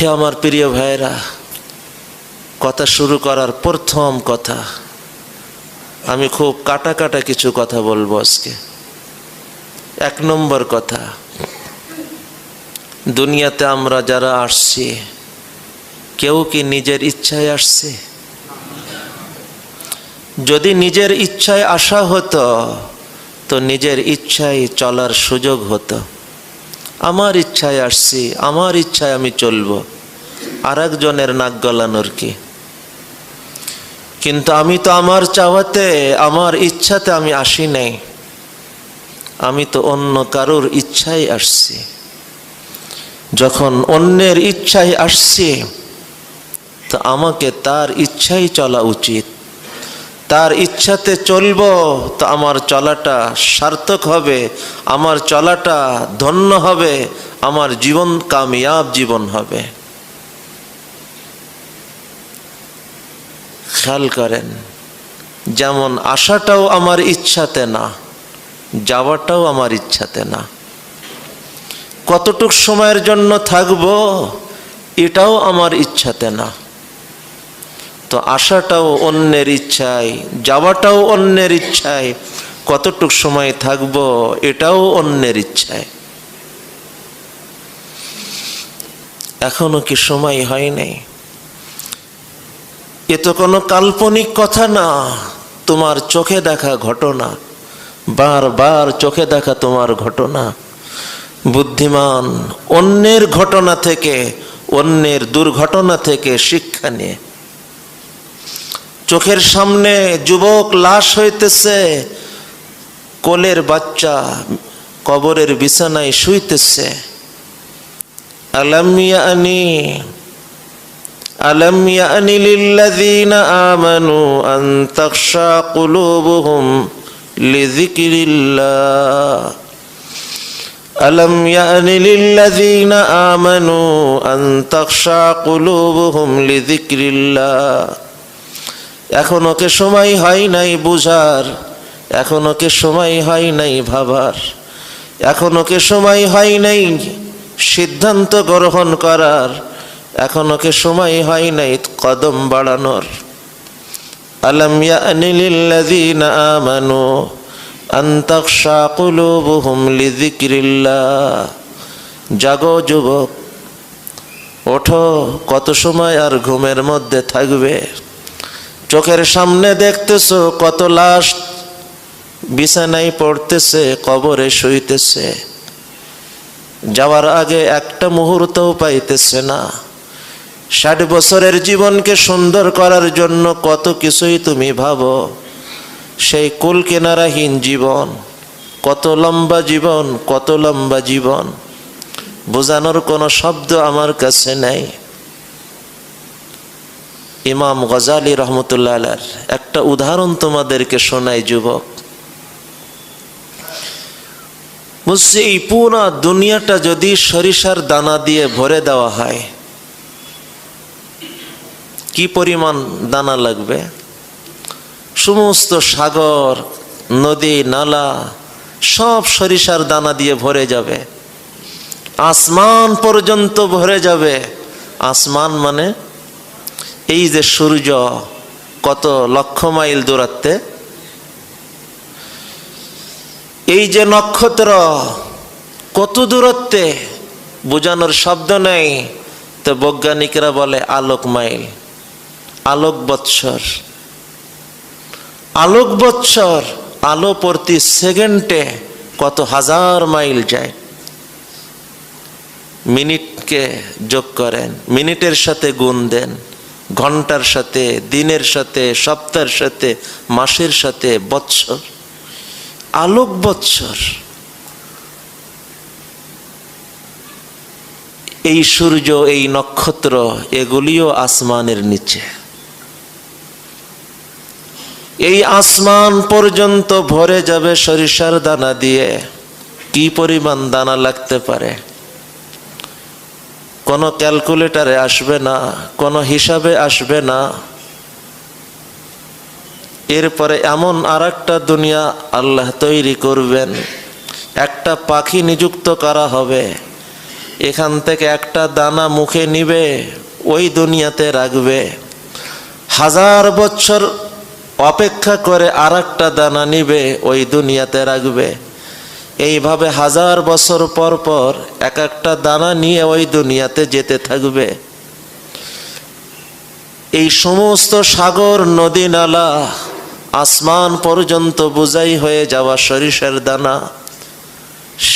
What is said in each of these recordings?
হে আমার প্রিয় ভাইরা, কথা শুরু করার প্রথম কথা আমি খুব কাটা কাটা কিছু কথা বলবো আজকে। এক নম্বর কথা, দুনিয়াতে আমরা যারা আসছি কেউ কি নিজের ইচ্ছায় আসছে? যদি নিজের ইচ্ছায় আসা হতো তো নিজের ইচ্ছায় চলার সুযোগ হতো। আমার ইচ্ছায় আসছি, আমার ইচ্ছায় আমি চলবো, আর একজনের নাক গলানোর কি? কিন্তু আমি তো আমার চাওয়াতে, আমার ইচ্ছাতে আমি আসি নাই, আমি তো অন্য কারোর ইচ্ছায় আসছি। যখন অন্যের ইচ্ছায় আসছি তো আমাকে তার ইচ্ছাই চলা উচিত। তার ইচ্ছাতে চলবো তো আমার চলাটা সার্থক হবে, আমার চলাটা ধন্য হবে, আমার জীবন কামিয়াব জীবন হবে। খেয়াল করেন, যেমন আসাটাও আমার ইচ্ছাতে না, যাওয়াটাও আমার ইচ্ছাতে না। কতটুক সময়ের জন্য থাকবো এটাও আমার ইচ্ছাতে না। তো আসাটাও অন্যের ইচ্ছায়, যাওয়াটাও অন্যের ইচ্ছায়, কতটুক সময় থাকবো এটাও অন্যের ইচ্ছায়। এখনো কি সময় হয় নাই? এ তো কোনো কাল্পনিক কথা না, তোমার চোখে দেখা ঘটনা, বারবার চোখে দেখা তোমার ঘটনা। বুদ্ধিমান অন্যের ঘটনা থেকে, অন্যের দুর্ঘটনা থেকে শিক্ষা নিয়ে। চোখের সামনে যুবক লাশ হইতেছে, কোলের বাচ্চা কবরের বিছানায় শুইতেছে। আলাম ইয়ানি লিল্লাযীনা আমানু আন তাখশা কুলুবুহুম লিযিকরিল্লাহ। আলাম ইয়ানি লিল্লাযীনা আমানু আন তাখশা কুলুবুহুম লিযিকরিল্লাহ। এখনো কি সময় হয় নাই বুঝার? এখনো কি সময় হয় নাই ভাবার? এখনো কি সময় হয় নাই সিদ্ধান্ত গ্রহণ করার? এখনো কি সময় হয় নাই কদম বাড়ানোর? আলাম ইয়ানি লিল্লাযীনা আমানু আন তাখশা কুলুবুহুম লিযিকরিল্লাহ। জাগো যুবক, ওঠো, কত সময় আর ঘুমের মধ্যে থাকবে? চোখের সামনে দেখতেছো কত লাশ বিছানায় পড়তেছে, কবরে শুইতেছে, যাওয়ার আগে একটা মুহূর্তও পাইতেছে না। 60 বছরের জীবনকে সুন্দর করার জন্য কত কিছুই তুমি ভাবো। সেই কুল কিনারাহীন জীবন, কত লম্বা জীবন, কত লম্বা জীবন, বোঝানোর কোনো শব্দ আমার কাছে নাই। ইমাম গজালি রহমতুল্লাহ আলাইহির একটা উদাহরণ তোমাদেরকে শোনাই যুবক। বলছে, এই পুরো দুনিয়াটা যদি সরিষার দানা দিয়ে ভরে দেওয়া হয়, কি পরিমাণ দানা লাগবে? সমস্ত সাগর, নদী, নালা সব সরিষার দানা দিয়ে ভরে যাবে, আসমান পর্যন্ত ভরে যাবে। আসমান মানে এই যে সূর্য কত লক্ষ মাইল দূরত্বে, এই যে নক্ষত্র কত দূরত্বে, বোঝানোর শব্দ নেই। তো বৈজ্ঞানিকরা বলে আলোক মাইল, আলোক বৎসর, আলোক বৎসর। আলো প্রতি সেকেন্ডে কত হাজার মাইল যায়। মিনিটকে যোগ করেন, মিনিটের সাথে গুণ দেন, ঘন্টার সাথে, দিনের সাথে, সপ্তাহের সাথে, মাসের সাথে, বৎসর, আলোক বৎসর। এই সূর্য, এই নক্ষত্র, এগুলিও আসমানের নিচে। এই আসমান পর্যন্ত ভরে যাবে সরিষার দানা দিয়ে। কি পরিমাণ দানা লাগতে পারে? কোনো ক্যালকুলেটরে আসবে না, কোনো হিসাবে আসবে না। এরপরে এমন আর একটা দুনিয়া আল্লাহ তৈরি করবেন, একটা পাখি নিযুক্ত করা হবে। এখান থেকে একটা দানা মুখে নিবে, ওই দুনিয়াতে রাখবে। 1000 বছর অপেক্ষা করে আর একটা দানা নিবে, ওই দুনিয়াতে রাখবে। এইভাবে 1000 বছর পর পর এক একটা দানা নিয়ে ওই দুনিয়াতে যেতে থাকবে। এই সমস্ত সাগর, নদী, নালা, আসমান পর্যন্ত বোঝাই হয়ে যাওয়া সরিষার দানা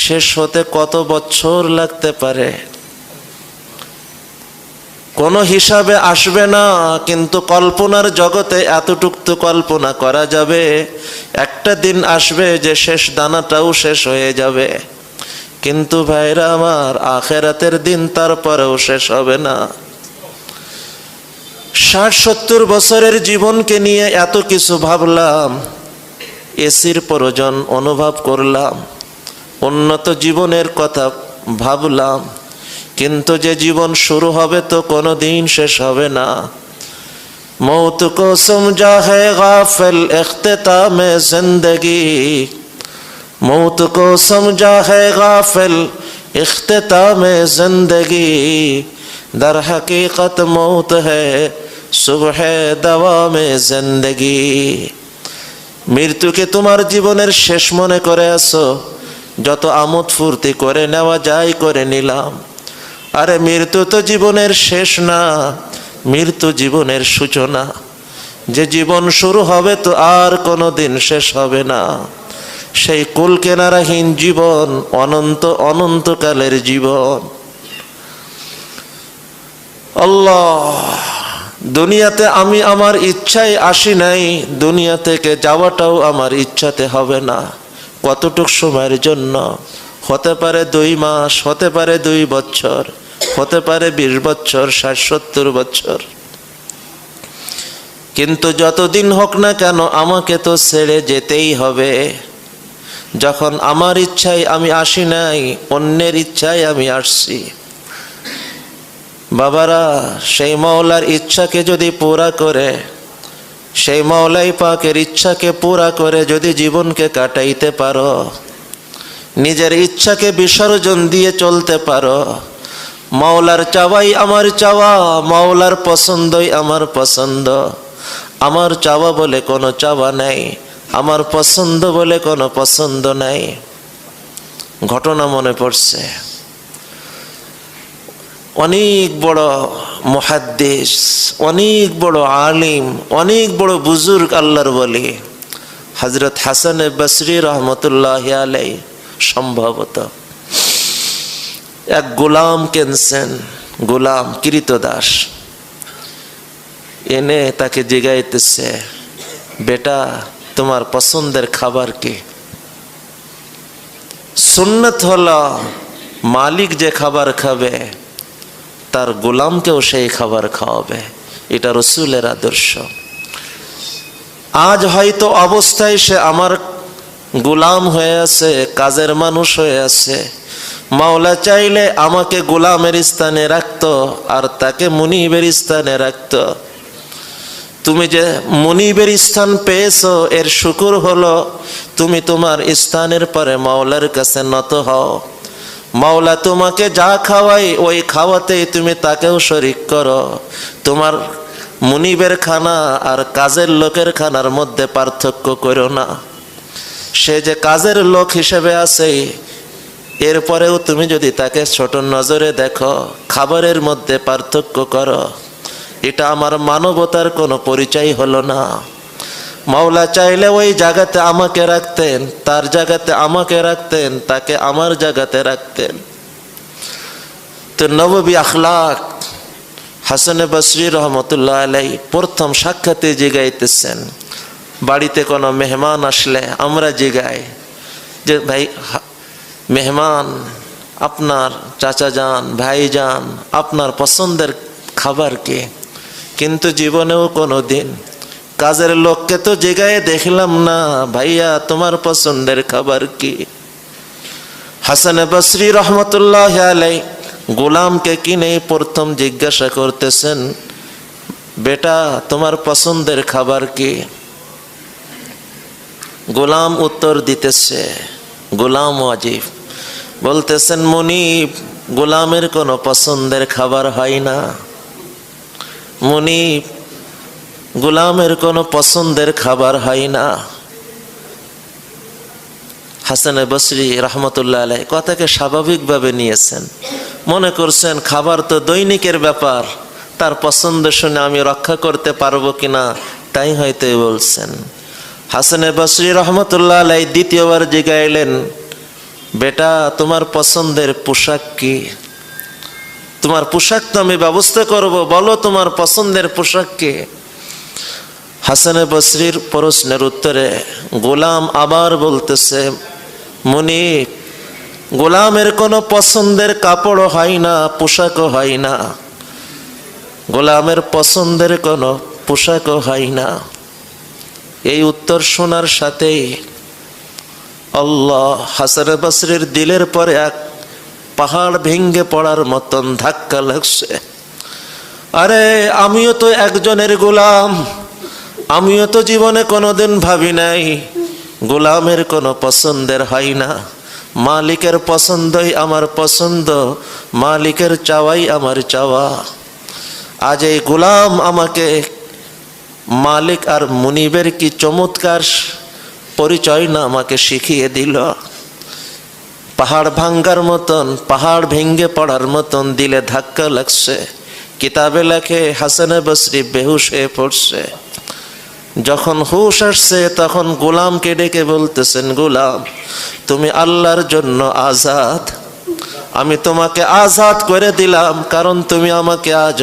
শেষ হতে কত বছর লাগতে পারে কোনো হিসাবে আসবে না। কিন্তু কল্পনার জগতে এতটুকু তো কল্পনা করা যাবে, একটা দিন আসবে যে শেষ দানাটাও শেষ হয়ে যাবে। কিন্তু ভাইরা আমার, আখেরাতের দিন তারপরেও শেষ হবে না। 60-70 বছরের জীবনকে নিয়ে এত কিছু ভাবলাম, এসির প্রয়োজন অনুভব করলাম, উন্নত জীবনের কথা ভাবলাম, কিন্তু যে জীবন শুরু হবে তো কোনো দিন শেষ হবে না। मौत को समझा है गाफिल इख्तिताम जिंदगी, मौत को समझा है गाफिल इख्तिताम जिंदगी, दर हकीकत मौत है सुबह दवाम जिंदगी। মৃত্যুকে তোমার জীবনের শেষ মনে করে আছো, যত আমোদ ফুর্তি করে নেওয়া যায় করে নিলাম। আরে মৃত্যু তো জীবনের শেষ না, মৃত্যু জীবনের সূচনা। যে জীবন শুরু হবে তো আর কোনো দিন শেষ হবে না, সেই কুল কেনারাহীন জীবন, অনন্ত অনন্তকালের জীবন। আল্লাহ, দুনিয়াতে আমি আমার ইচ্ছায় আসি নাই, দুনিয়া থেকে যাওয়াটাও আমার ইচ্ছাতে হবে না। কতটুক সময়ের জন্য? হতে পারে 2 মাস, হতে পারে 2 বছর, হতে পারে 20 বছর, 60-70 বছর। কিন্তু যতদিন হোক না কেন আমাকে তো ছেড়ে যেতেই হবে। যখন আমার ইচ্ছায় আমি আসি নাই, অন্যের ইচ্ছায় আমি আসছি। বাবারা, সেই মাওলার ইচ্ছাকে যদি পুরা করে, সেই মাওলাই পাকের ইচ্ছাকে পুরা করে যদি জীবনকে কাটাইতে পারো, নিজের ইচ্ছাকে বিসর্জন দিয়ে চলতে পারো, মাওলার চাওয়াই আমার চাওয়া, মাওলার পছন্দই আমার পছন্দ, আমার চাওয়া বলে কোনো চাওয়া নাই, আমার পছন্দ বলে কোনো পছন্দ নাই। ঘটনা মনে পড়ছে, অনেক বড় মুহাদ্দিস, অনেক বড় আলিম, অনেক বড় বুজুর্গ আল্লাহর ওলি হযরত হাসান বসরি রহমতুল্লাহি আলাইহি সম্ভবত এক গোলাম কিনছেন, গোলাম কৃতদাস। এনে তাকে জিজ্ঞাইতেছে, বেটা তোমার পছন্দের খাবার কি? সুন্নত হলো মালিক যে খাবার খাবে তার গোলামকেও সেই খাবার খাওয়াবে, এটা রাসূলের আদর্শ। আজ হয়তো অবস্থায় সে আমার গোলাম হয়ে আছে, কাজের মানুষ হয়ে আছে। মাওলা চাইলে আমাকে গোলামের স্থানে রাখতো আর তাকে মুনিবের স্থানে রাখতো। তুমি যে মুনিবের স্থান পেয়েছো, এর শুকর হলো তুমি তোমার স্থানের পরে মাওলার কাছে নত হও। মাওলা তোমাকে যা খাওয়াই ওই খাওয়াতেই তুমি তাকেও শরীক করো। তোমার মুনিবের খানা আর কাজের লোকের খানার মধ্যে পার্থক্য করো না। সে যে কাজের লোক হিসেবে আছে, এরপরেও তুমি যদি তাকে ছোট নজরে দেখো, খাবারের মধ্যে পার্থক্য করো, এটা আমার মানবতার কোনো পরিচয় হলো না। মাওলা চাইলে ওই জায়গাতে আমাকে রাখতেন, তার জায়গাতে আমাকে রাখতেন, তাকে আমার জায়গাতে রাখতেন। তো নববী আখলাক হাসান বসরি রহমতুল্লাহ আলাইহি প্রথম সাক্ষাতে জিগাইতেছেন। বাড়িতে কোনো মেহমান আসলে আমরা জিগাই যে, ভাই মেহমান, আপনার চাচা যান, ভাই যান, আপনার পছন্দের খাবার কি? কিন্তু জীবনেও কোনো দিন কাজের লোককে তো জিগায়ে দেখলাম না, ভাইয়া তোমার পছন্দের খাবার কি? হাসান বসরি রহমতুল্লাহ আলাইহি গোলামকে কিনে প্রথম জিজ্ঞাসা করতেছেন, বেটা তোমার পছন্দের খাবার কি? গোলাম উত্তর দিতেছে, গোলাম ওয়াজিব বলতেছেন, মুনিব গোলামের কোনো পছন্দের খাবার হয় না। মুনিব, গোলামের কোনো পছন্দের খাবার হয় না। হাসান বসরি রহমতুল্লাহ আলাইহ কথাকে স্বাভাবিকভাবে নিয়েছেন, মনে করছেন খাবার তো দৈনিকের ব্যাপার, তার পছন্দ শুনে আমি রক্ষা করতে পারবো কিনা তাই হয়তো বলছেন। হাসান বসরি রহমতুল্লাহ আলাইহ দ্বিতীয়বার জিজ্ঞাইলেন, বেটা তোমার পছন্দের পোশাক কি? তোমার পোশাক তো আমি ব্যবস্থা করব, বলো তোমার পছন্দের পোশাক কি? হাসান বসরির প্রশ্নের উত্তরে গোলাম আবার বলতেছে, মুনিব, গোলামের কোনো পছন্দের কাপড়ও হয় না, পোশাকও হয় না, গোলামের পছন্দের কোনো পোশাকও হয় না। এই উত্তর শোনার সাথেই আল্লাহ হাসান বসরির দিলের পরে এক পাহাড় ভেঙে পড়ার মতন ধাক্কা লাগছে। আরে আমিও তো একজনের গোলাম, আমিও তো জীবনে কোনোদিন ভাবি নাই গোলামের কোনো পছন্দের হয় না, মালিকের পছন্দই আমার পছন্দ, মালিকের চাওয়াই আমার চাওয়া। আজ এই গোলাম আমাকে মালিক আর মুনিবের কি চমৎকার পরিচয় না আমাকে শিখিয়ে দিল। পাহাড় ভাঙ্গার মতন, পাহাড় ভেঙ্গে পড়ার মতন দিলে ধাক্কা লাগছে। কিতাবে লেখে হাসান বসরি বেহুশ হয়ে পড়ছে। যখন হুশ আসছে তখন গোলামকে ডেকে বলতেছেন, গোলাম তুমি আল্লাহর জন্য আজাদ, আমি তোমাকে আজাদ করে দিলাম, কারণ তুমি আমাকে আজ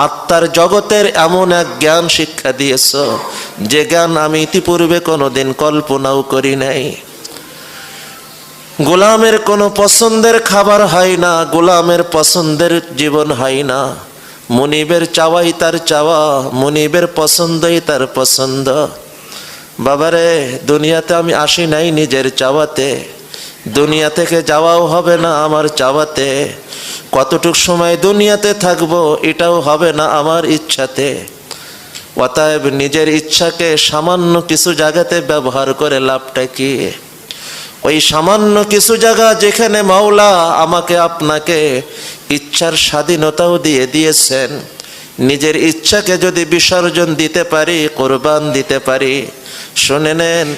আত্মার জগতের এমন এক জ্ঞান শিক্ষা দিয়েছ যে জ্ঞান আমি ইতিপূর্বে কোনোদিন কল্পনাও করি নাই। গোলামের কোনো পছন্দের খাবার হয় না, গোলামের পছন্দের জীবন হয় না, মুনিবের চাওয়াই তার চাওয়া, মুনিবের পছন্দই তার পছন্দ। বাবারে, দুনিয়াতে আমি আসি নাই নিজের চাওয়াতে, দুনিয়া থেকে যাওয়াও হবে না আমার চাওয়াতে, কতটুক সময় দুনিয়াতে থাকবো এটাও হবে না আমার ইচ্ছাতে। অতএব নিজের ইচ্ছাকে সামান্য কিছু জায়গাতে ব্যবহার করে লাভটা কি? ওই সামান্য কিছু জায়গা যেখানে মাওলা আমাকে আপনাকে ইচ্ছার স্বাধীনতাও দিয়ে দিয়েছেন, নিজের ইচ্ছাকে যদি বিসর্জন দিতে পারি, কোরবান দিতে পারি, শুনে নেন,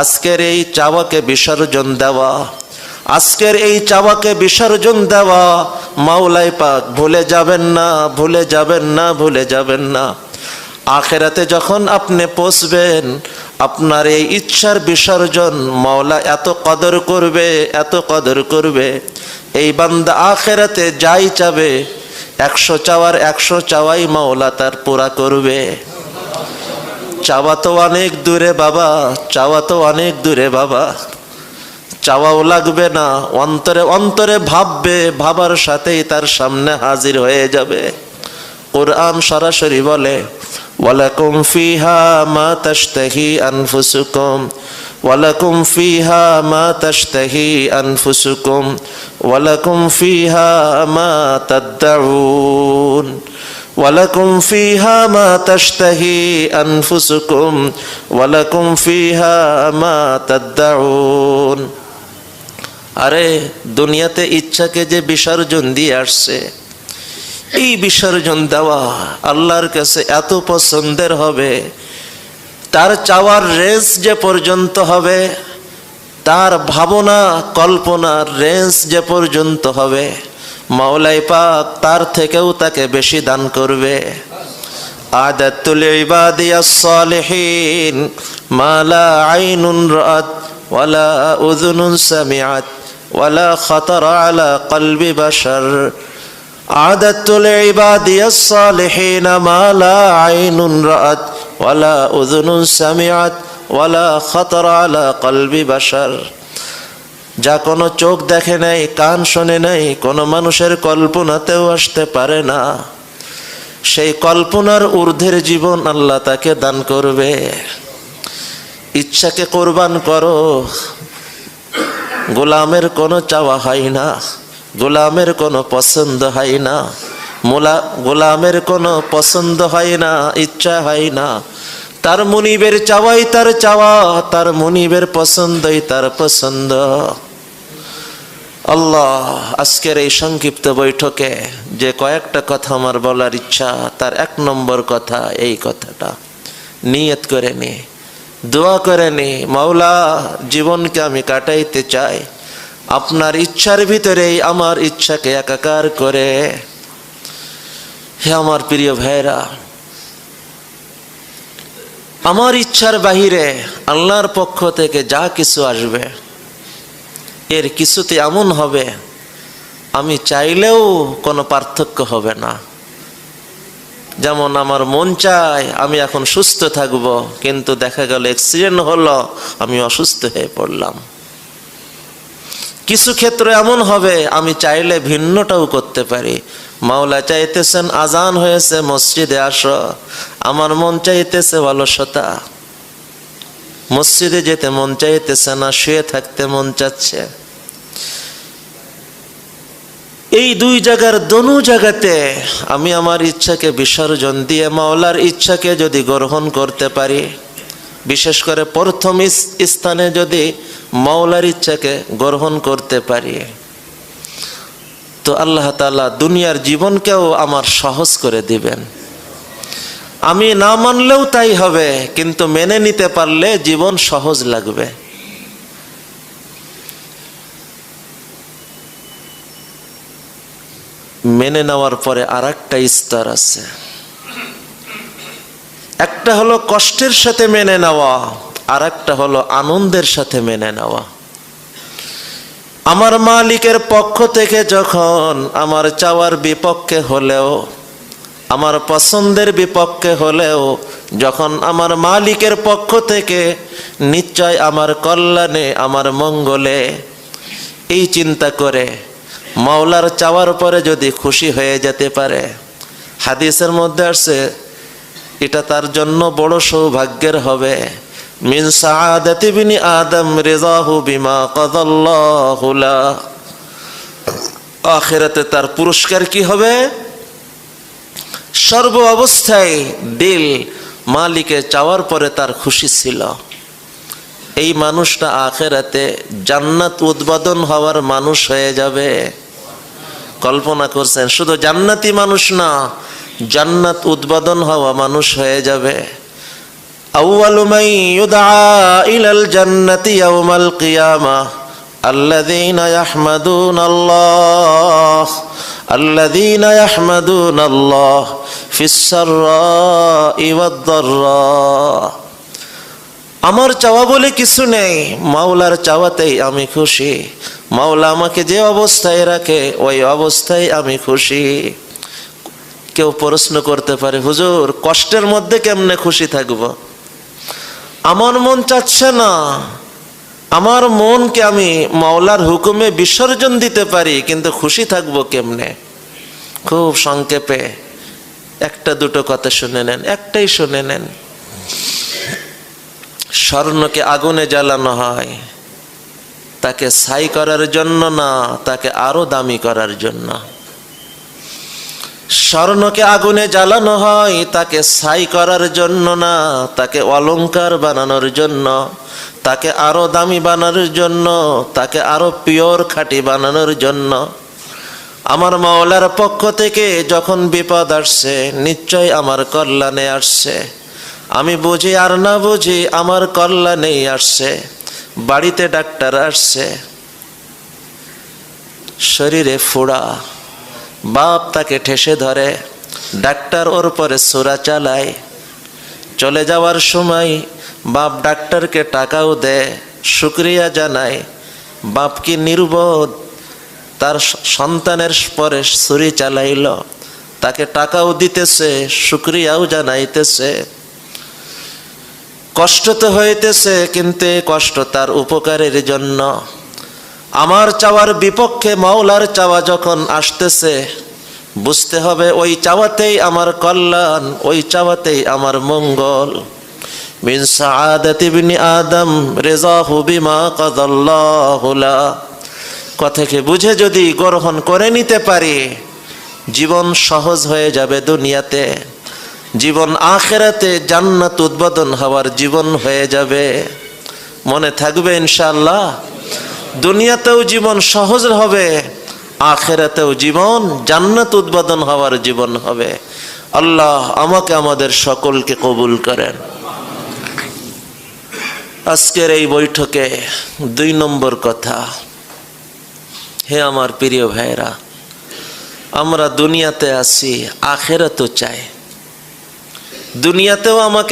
আজকের এই চাওয়াকে বিসর্জন দেওয়া, আজকের এই চাওয়াকে বিসর্জন দেওয়া মাওলাই পাক ভুলে যাবেন না, ভুলে যাবেন না, ভুলে যাবেন না। আখেরাতে যখন আপনি পৌঁছবেন, আপনার এই ইচ্ছার বিসর্জন মাওলা এত কদর করবে, এত কদর করবে, এই বান্দা আখেরাতে যাই চাবে 100 চাওয়ার 100 চাওয়াই মাওলা তার পুরা করবে। চাওয়া তো অনেক দূরে বাবা, চাওয়া তো অনেক দূরে বাবা, চাওয়াও লাগবে না, অন্তরে অন্তরে ভাববে, ভাবার সাথেই তার সামনে হাজির হয়ে যাবে। কুরআন সরাসরি বলে, ওয়ালাকুম ফিহা মা তাশতাহি আনফুসুকুম, ওয়ালাকুম ফিহা মা তাশতাহি আনফুসুকুম, ওয়ালাকুম ফিহা মা তাদউন, ওয়ালাকুম ফিহা মা তাশতাহি আনফুসুকুম, ওয়ালাকুম ফিহা মা তাদউন। আরে দুনিয়াতে ইচ্ছাকে যে বিসর্জন দিয়ে আসছে, এই বিসর্জন দেওয়া আল্লাহর কাছে এত পছন্দের হবে, তার চাওয়ার রেঞ্জ যে পর্যন্ত হবে, তার ভাবনা কল্পনার রেঞ্জ যে পর্যন্ত হবে, মাওলাই পাক তার থেকেও তাকে বেশি দান করবে। আদাতুল ইবাদিয়াস সালিহিন মা লা আইনুন রাআত ওয়ালা উযুনুন সামিআত ওয়ালা খাতারা আলা কলবি বাশার। আদাতুল ইবাদিয়াস সালিহিন মা লা আইনুন রাআত ওয়ালা উযুনুন সামিআত ওয়ালা খাতারা আলা কলবি বাশার। যা কোনো চোখ দেখে নাই, কান শোনে নাই, কোনো মানুষের কল্পনাতেও আসতে পারে না, সেই কল্পনার ঊর্ধ্বের জীবন আল্লাহ তাকে দান করবে। ইচ্ছাকে কোরবান করো, গোলামের কোনো চাওয়া হয় না, গোলামের কোনো পছন্দ হয় না, গোলামের কোনো পছন্দ হয় না, ইচ্ছা হয় না, তার মুনিবের চাওয়াই তার চাওয়া, তার মুনিবের পছন্দই তার পছন্দ। আল্লাহ, আজকের এই সংক্ষিপ্ত বৈঠকে যে কয়েকটা কথা আমার বলার ইচ্ছা, তার 1 নম্বর কথা এই কথাটা নিয়ত করে নি, দোয়া করে নি, মাওলা জীবনকে আমি কাটাইতে চাই আপনার ইচ্ছার ভিতরেই আমার ইচ্ছাকে একাকার করে। হে আমার প্রিয় ভাইরা, আমার ইচ্ছার বাহিরে আল্লাহর পক্ষ থেকে যা কিছু আসবে এর কিছুতে এমন হবে আমি চাইলেও কোনো পার্থক্য হবে না। যেমন আমার মন চায় আমি এখন সুস্থ থাকব, কিন্তু দেখা গেল অ্যাক্সিডেন্ট হলো, আমি অসুস্থ হয়ে পড়লাম। কিছু ক্ষেত্রে এমন হবে আমি চাইলে ভিন্নটাও করতে পারি। মাওলা চাইতেছেন আজান হয়েছে মসজিদে আসো, আমার মন চাইতেছে অলসতা, মসজিদে যেতে মন চাইতেছে না, শুয়ে থাকতে মন চাচ্ছে। এই 2 জায়গার দোনো জায়গাতে আমি আমার ইচ্ছাকে বিসর্জন দিয়ে মাওলার ইচ্ছাকে যদি গ্রহণ করতে পারি, বিশেষ করে প্রথম স্থানে যদি মাওলার ইচ্ছাকে গ্রহণ করতে পারি, তো আল্লাহ তাআলা দুনিয়ার জীবনকেও আমার সহজ করে দিবেন। আমি না মানলেও তাই হবে, কিন্তু মেনে নিতে পারলে জীবন সহজ লাগবে। মেনে নেওয়ার পরে আরেকটা স্তর আছে। একটা হলো কষ্টের সাথে মেনে নেওয়া, আর একটা হলো আনন্দের সাথে মেনে নেওয়া। আমার মালিকের পক্ষ থেকে যখন আমার চাওয়ার বিপক্ষে হলেও, আমার পছন্দের বিপক্ষে হলেও, যখন আমার মালিকের পক্ষ থেকে নিশ্চয় আমার কল্যাণে, আমার মঙ্গলে, এই চিন্তা করে মাওলার চাওয়ার পরে যদি খুশি হয়ে যেতে পারে, হাদিসের মধ্যে আসছে এটা তার জন্য বড় সৌভাগ্যের হবে। মিন সাআদাতি বিনি আদম রিযাহু বিমা কাদাল্লাহু লা, আখিরাতে তার পুরস্কার কি হবে? সর্ব অবস্থায় দিল মালিকের চাওয়ার পরে তার খুশি ছিল। এই মানুষটা আখিরাতে জান্নাত উদ্বোধন হওয়ার মানুষ হয়ে যাবে। কল্পনা করছেন? শুধু জান্নাতি মানুষ না, জান্নাত উদ্বোধন হওয়া মানুষ হয়ে যাবে। আউয়ালু মান ইউদআ ইলাল জান্নাতি ইয়াউমাল কিয়ামাহ আল্লাযীনা ইয়াহমাদুনাল্লাহ আল্লাযীনা ইয়াহমাদুনাল্লাহ ফিস সাররাই ওয়াদ দাররা। আমার চাওয়া বলে কিছু নেই, মাওলার চাওয়াতেই আমি খুশি। মাওলা আমাকে যে অবস্থায় রাখে ওই অবস্থায় আমি খুশি। কেউ প্রশ্ন করতে পারে, হুজুর কষ্টের মধ্যে কেমনে খুশি থাকব? আমার মন চাচ্ছে না, আমার মনকে আমি মাওলার হুকুমে বিসর্জন দিতে পারি, কিন্তু খুশি থাকবো কেমনে? খুব সংক্ষেপে 1-2 কথা শুনে নেন, একটাই শুনে নেন। স্বর্ণকে আগুনে জ্বালানো হয় তাকে ছাই করার জন্য না, তাকে আরো দামি করার জন্য। স্বর্ণকে আগুনে জ্বালানো হয় তাকে ছাই করার জন্য না, তাকে অলংকার বানানোর জন্য, তাকে আরো দামি বানানোর জন্য, তাকে আরো পিওর খাঁটি বানানোর জন্য। আমার মাওলার পক্ষ থেকে যখন বিপদ আসছে নিশ্চয় আমার কল্যাণে আসছে। আমি বুঝি আর না বুঝি আমার কল্যাণেই আসছে। বাড়িতে ডাক্তার আসছে, শরীরে ফোড়া, বাপ তাকে ঠেসে ধরে, ডাক্তার ওর পরে সোরা চালায়। চলে যাওয়ার সময় বাপ ডাক্তারকে টাকাও দেয়, শুকরিয়া জানায়। বাপ কি নির্বোধ? তার সন্তানের পরে ছুরি চালাইল, তাকে টাকাও দিতেছে, শুকরিয়াও জানাইতেছে। কষ্ট তো হইতেছে, কিন্তু কষ্ট তার উপকারের জন্য। আমার চাওয়ার বিপক্ষে মাওলার চাওয়া যখন আসতেছে, বুঝতে হবে ওই চাওয়াতেই আমার কল্যাণ, ওই চাওয়াতেই আমার মঙ্গল। মিন সাআদাতি বিনি আদম রিযাহু বিমা কাদাল্লাহু লা। কথাকে বুঝে যদি গ্রহণ করে নিতে পারি, জীবন সহজ হয়ে যাবে দুনিয়াতে, জীবন আখিরাতে জান্নাত উদ্বোধন হওয়ার জীবন হয়ে যাবে। মনে থাকবে ইনশাআল্লাহ? দুনিয়াতেও জীবন সহজ হবে, আখিরাতেও জীবন জান্নাত উদ্বোধন হওয়ার জীবন হবে। আল্লাহ আমাকে আমাদের সকলকে কবুল করেন। আজকের এই বৈঠকে 2 নম্বর কথা, হে আমার প্রিয় ভাইরা, আমরা দুনিয়াতে আছি, আখিরাতও চাই। দুনিয়াতেও আমাকে